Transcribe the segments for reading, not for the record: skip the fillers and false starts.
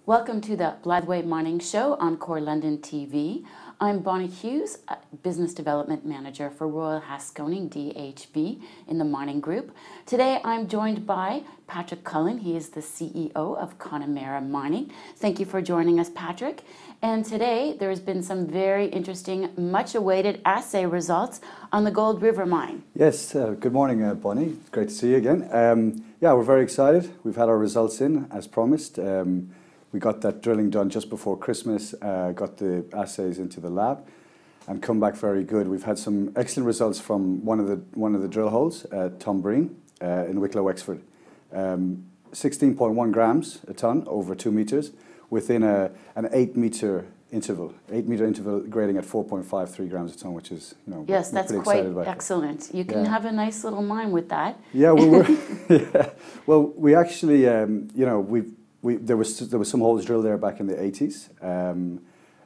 Welcome to the Bladway Mining Show on Core London TV. I'm Bonnie Hughes, Business Development Manager for Royal Haskoning DHV in the mining group. Today I'm joined by Patrick Cullen. He is the CEO of Connemara Mining. Thank you for joining us, Patrick. And today there's been some very interesting, much awaited assay results on the Gold River mine. Yes, good morning, Bonnie. Great to see you again. Yeah, we're very excited. We've had our results in as promised. We got that drilling done just before Christmas, got the assays into the lab and come back very good. We've had some excellent results from one of the drill holes at Tombreen in Wicklow, Wexford. 16.1 grams a ton over 2 meters within an 8 meter interval. 8 meter interval grading at 4.53 grams a ton, which is, yes, that's quite excellent. You can have a nice little mine with that. Yeah, well, we actually, there was some holes drilled there back in the 80s.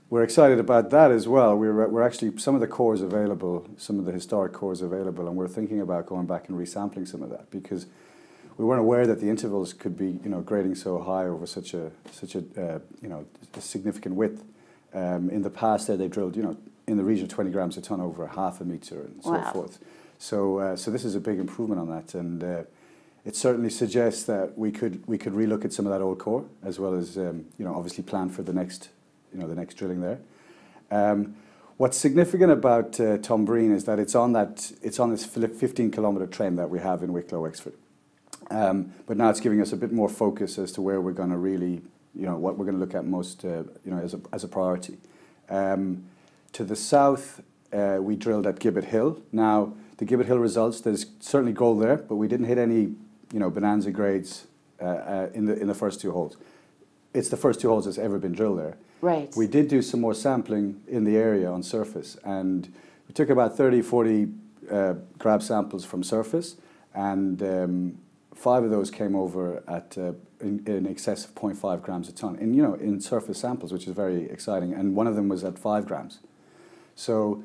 We're excited about that as well. We're actually, some of the cores available, some of the historic cores available, and we're thinking about going back and resampling some of that because we weren't aware that the intervals could be, grading so high over such a significant width. In the past, they drilled, in the region of 20 grams a ton over half a meter and so forth. So this is a big improvement on that, and it certainly suggests that we could relook at some of that old core as well as obviously plan for the next drilling there. What's significant about Tombreen is that it's on this 15-kilometer trend that we have in Wicklow, Wexford. But now it's giving us a bit more focus as to where we're going to really, what we're going to look at most, as a priority. To the south, we drilled at Gibbet Hill. Now, the Gibbet Hill results, there's certainly gold there, but we didn't hit any, bonanza grades in the first 2 holes. It's the first 2 holes that's ever been drilled there. Right. We did do some more sampling in the area on surface, and we took about 30, 40 grab samples from surface, and 5 of those came over at in excess of 0.5 grams a ton in surface samples, which is very exciting, and one of them was at 5 grams. So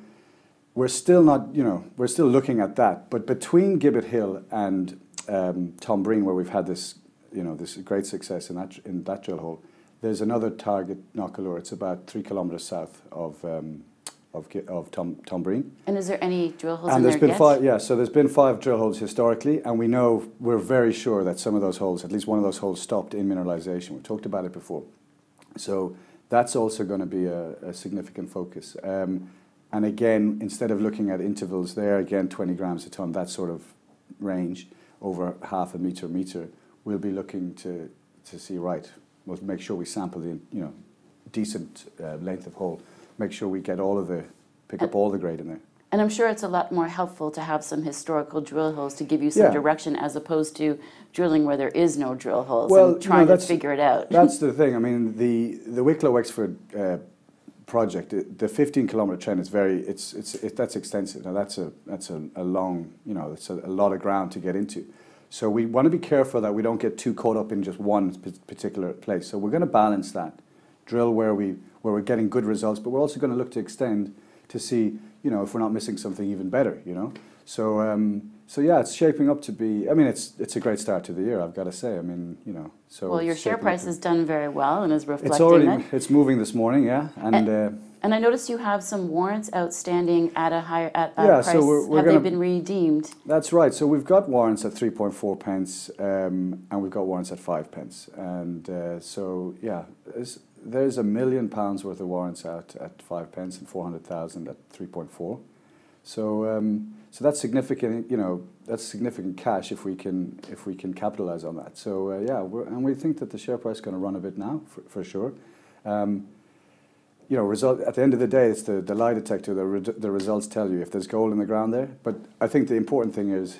we're still not, we're still looking at that, but between Gibbet Hill and Tombreen, where we've had this, this great success in that drill hole, there's another target, Knockalure. It's about 3 kilometers south of Tombreen. And is there any drill holes and in there yet? Yeah, so there's been 5 drill holes historically, and we're very sure that some of those holes, at least one of those holes, stopped in mineralization. We talked about it before. So that's also going to be a significant focus. And again, instead of looking at intervals there, again, 20 grams a ton, that sort of range over half a meter, we'll be looking to see, right, we'll make sure we sample the, decent length of hole, make sure we get pick up all the grade in there. And I'm sure it's a lot more helpful to have some historical drill holes to give you some direction as opposed to drilling where there is no drill holes and trying to figure it out. That's the thing. I mean, the Wicklow Wexford project, the 15-kilometer trend is that's extensive. Now that's a long, it's a lot of ground to get into. So we want to be careful that we don't get too caught up in just one particular place. So we're going to balance that, drill where we're getting good results, but we're also going to look to extend to see, if we're not missing something even better, So yeah, it's shaping up to be, I mean, it's a great start to the year, I've got to say. I mean, so. Well, your share price has done very well and is reflecting it. It's moving this morning, yeah. And I noticed you have some warrants outstanding at a higher price. So have they been redeemed? That's right. So we've got warrants at 3.4 pence, and we've got warrants at 5 pence. And so, yeah, there's £1 million worth of warrants out at 5 pence and 400,000 at 3.4. So that's significant. That's significant cash if we can capitalize on that. So yeah, and we think that the share price is going to run a bit now for sure. At the end of the day, it's the lie detector. The results tell you if there's gold in the ground there. But I think the important thing is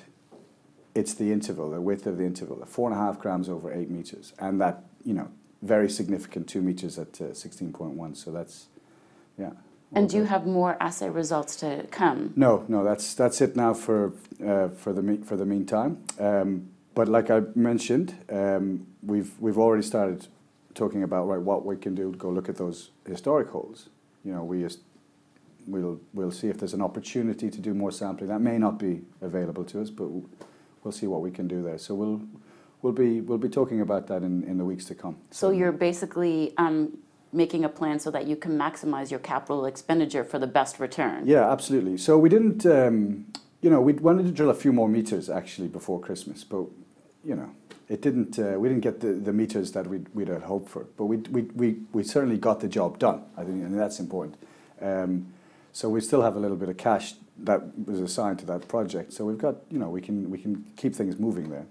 it's the interval, the width of the interval, 4.5 grams over 8 meters, and that very significant 2 meters at 16.1. So that's And do you have more assay results to come? No, that's it now for the meantime. But like I mentioned, we've already started talking about what we can do to go look at those historic holes. We'll see if there's an opportunity to do more sampling. That may not be available to us, but we'll see what we can do there. So we'll be talking about that in the weeks to come. So you're basically making a plan so that you can maximize your capital expenditure for the best return. Yeah, absolutely. So we didn't, we wanted to drill a few more meters actually before Christmas, but it didn't. We didn't get the meters that we'd had hoped for, but we certainly got the job done. I think, and that's important. So we still have a little bit of cash that was assigned to that project. So we've got, we can keep things moving there,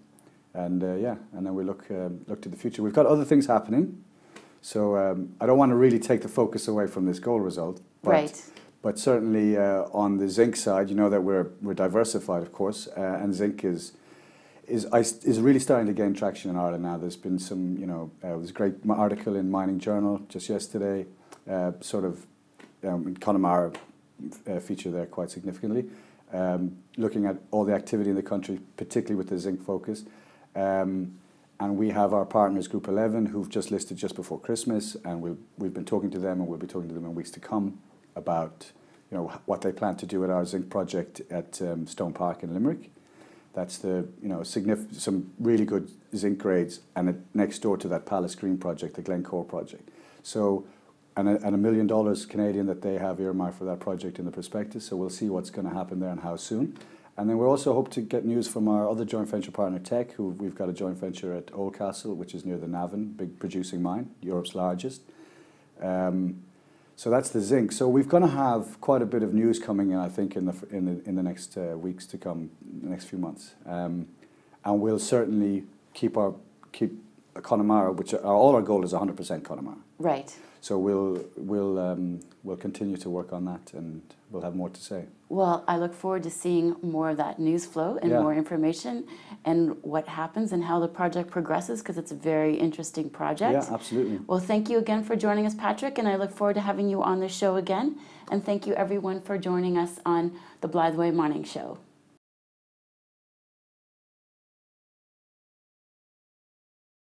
and and then we look to the future. We've got other things happening. So I don't want to really take the focus away from this gold result, but certainly on the zinc side, that we're diversified, of course, and zinc is really starting to gain traction in Ireland now. There's been some, there was a great article in Mining Journal just yesterday, Connemara featured there quite significantly, looking at all the activity in the country, particularly with the zinc focus. And we have our partners, Group 11, who've just listed just before Christmas, and we've been talking to them, and we'll be talking to them in weeks to come about, what they plan to do with our zinc project at Stone Park in Limerick. That's some really good zinc grades, and next door to that Palace Green project, the Glencore project. So, and $1 million Canadian that they have earmarked for that project in the prospectus. So we'll see what's going to happen there and how soon. And then we also hope to get news from our other joint venture partner, Teck, who we've got a joint venture at Oldcastle, which is near the Navan, big producing mine, Europe's largest. So that's the zinc. So we're going to have quite a bit of news coming in, I think, in the next weeks to come, the next few months. And we'll certainly keep Connemara, which all our goal is 100% Connemara. Right. So we'll continue to work on that, and we'll have more to say. Well, I look forward to seeing more of that news flow and more information and what happens and how the project progresses, because it's a very interesting project. Yeah, absolutely. Well, thank you again for joining us, Patrick, and I look forward to having you on the show again. And thank you, everyone, for joining us on the Blytheway Mining Show.